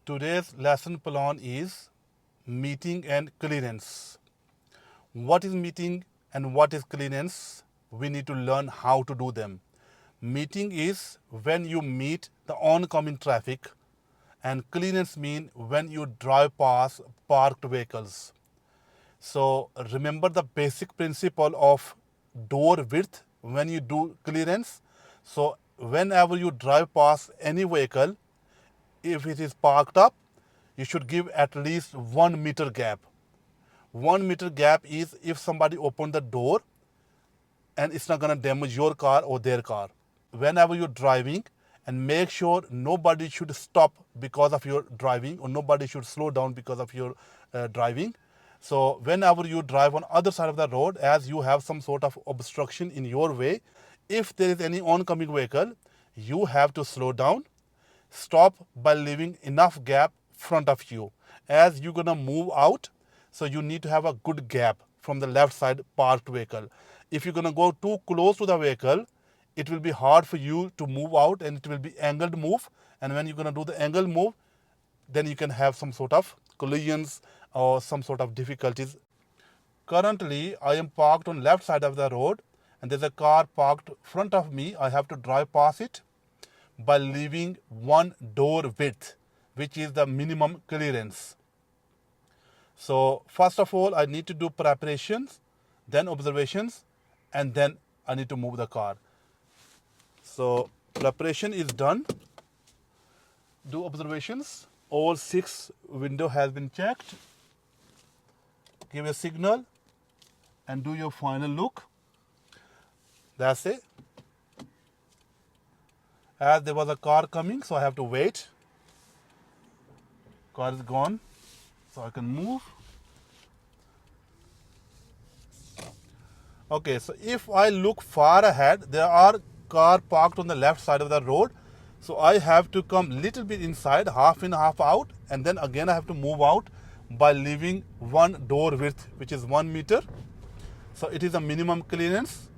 Today's lesson plan is meeting and clearance. What is meeting and what is clearance? We need to learn how to do them. Meeting is when you meet the oncoming traffic, and clearance means when you drive past parked vehicles. So remember the basic principle of door width when you do clearance. So whenever you drive past any vehicle, if it is parked up, you should give at least 1 meter gap. 1 meter gap is if somebody opened the door and it's not going to damage your car or their car. Whenever you're driving, and make sure nobody should stop because of your driving, or nobody should slow down because of your driving. So whenever you drive on other side of the road, as you have some sort of obstruction in your way, if there is any oncoming vehicle, you have to slow down, stop by leaving enough gap front of you. As you're gonna move out, so you need to have a good gap from the left side parked vehicle. If you're gonna go too close to the vehicle, it will be hard for you to move out, and it will be angled move. And when you're gonna do the angled move, then you can have some sort of collisions or some sort of difficulties. Currently, I am parked on left side of the road, and there's a car parked front of me. I have to drive past it by leaving 1 door width, which is the minimum clearance. So first of all, I need to do preparations, then observations, and then I need to move the car. So preparation is done. Do observations. All 6 window has been checked. Give a signal and do your final look. That's it. As there was a car coming, so I have to wait. Car is gone, so I can move. Okay, so if I look far ahead, there are car parked on the left side of the road. So I have to come little bit inside, half in, half out, and then again I have to move out by leaving 1 door width, which is 1 meter. So it is a minimum clearance.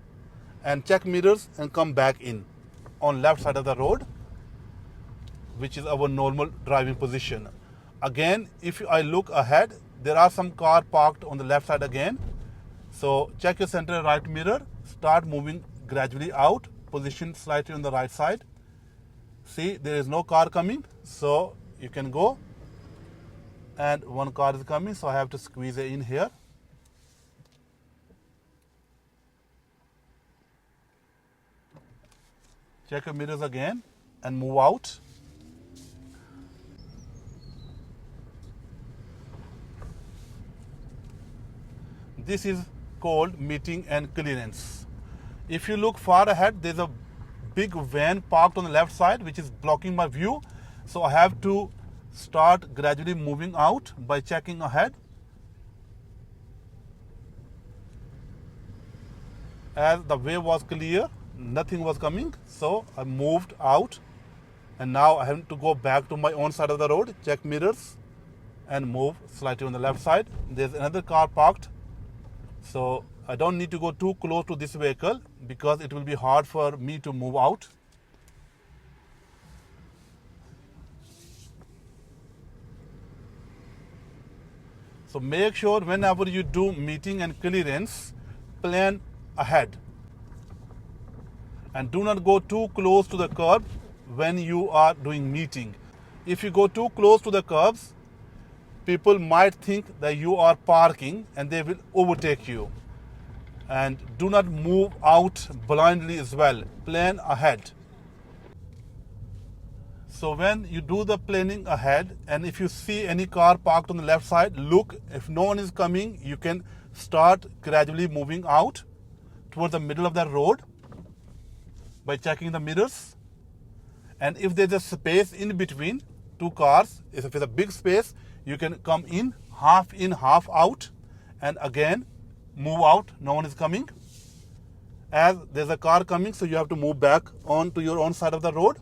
And check mirrors and come back in on left side of the road, which is our normal driving position. Again, if I look ahead, there are some car parked on the left side again. So check your center right mirror, start moving gradually out, position slightly on the right side. See, there is no car coming, so you can go. And 1 car is coming, so I have to squeeze it in here. Check your mirrors again and move out. This is called meeting and clearance. If you look far ahead, there's a big van parked on the left side, which is blocking my view. So I have to start gradually moving out by checking ahead. As the way was clear, nothing was coming, so I moved out, and now I have to go back to my own side of the road, check mirrors, and move slightly on the left side. There's another car parked, so I don't need to go too close to this vehicle because it will be hard for me to move out. So make sure whenever you do meeting and clearance, plan ahead. And do not go too close to the curb when you are doing meeting. If you go too close to the curbs, people might think that you are parking and they will overtake you. And do not move out blindly as well. Plan ahead. So when you do the planning ahead, and if you see any car parked on the left side, look. If no one is coming, you can start gradually moving out towards the middle of the road by checking the mirrors. And if there's a space in between 2 cars, if it's a big space, you can come in, half out, and again move out. No one is coming. As there's a car coming, so you have to move back on to your own side of the road.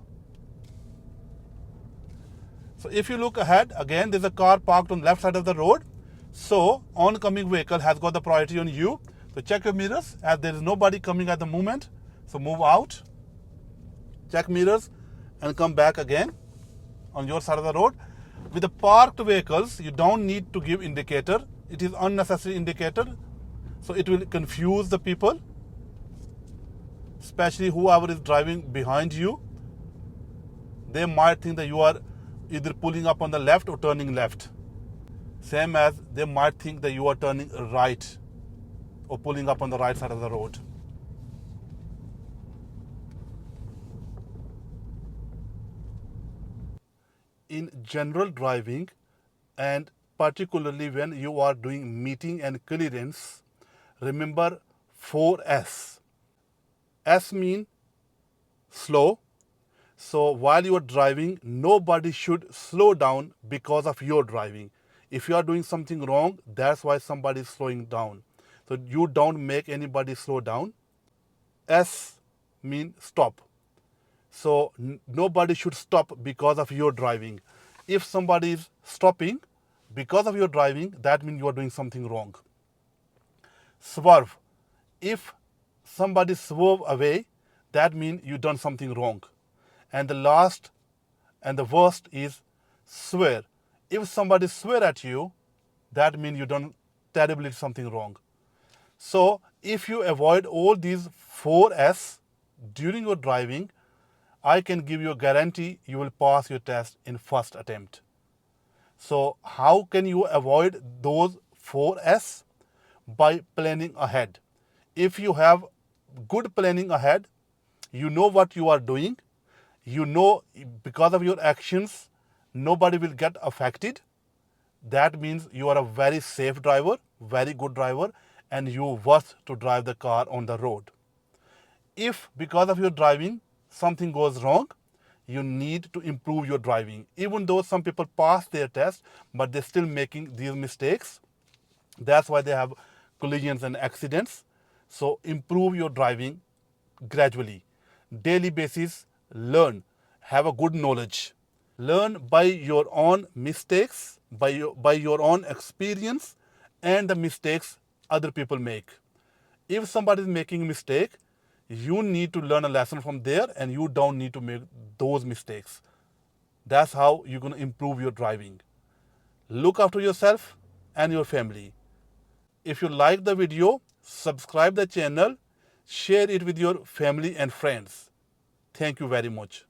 So if you look ahead, again there's a car parked on left side of the road, so oncoming vehicle has got the priority on you. So check your mirrors, as there is nobody coming at the moment. So move out, check mirrors, and come back again on your side of the road. With the parked vehicles, you don't need to give indicator. It is unnecessary indicator. So it will confuse the people, especially whoever is driving behind you. They might think that you are either pulling up on the left or turning left. Same as they might think that you are turning right or pulling up on the right side of the road. In general driving, and particularly when you are doing meeting and clearance, remember 4S. S mean slow. So while you are driving, nobody should slow down because of your driving. If you are doing something wrong, that's why somebody is slowing down. So you don't make anybody slow down. S mean stop. So nobody should stop because of your driving. If somebody is stopping because of your driving, that means you are doing something wrong. Swerve. If somebody swerve away, that means you done something wrong. And the last and the worst is swear. If somebody swear at you, that means you done terribly something wrong. So if you avoid all these 4S during your driving, I can give you a guarantee you will pass your test in first attempt. So how can you avoid those 4S? By planning ahead. If you have good planning ahead, you know what you are doing, you know because of your actions, nobody will get affected. That means you are a very safe driver, very good driver, and you worth to drive the car on the road. If because of your driving something goes wrong, you need to improve your driving. Even though some people pass their test, but they're still making these mistakes. That's why they have collisions and accidents. So improve your driving gradually. Daily basis, learn, have a good knowledge. Learn by your own mistakes, by your own experience, and the mistakes other people make. If somebody is making a mistake, you need to learn a lesson from there and you don't need to make those mistakes. That's how you're going to improve your driving. Look after yourself and your family. If you like the video, subscribe the channel, share it with your family and friends. Thank you very much.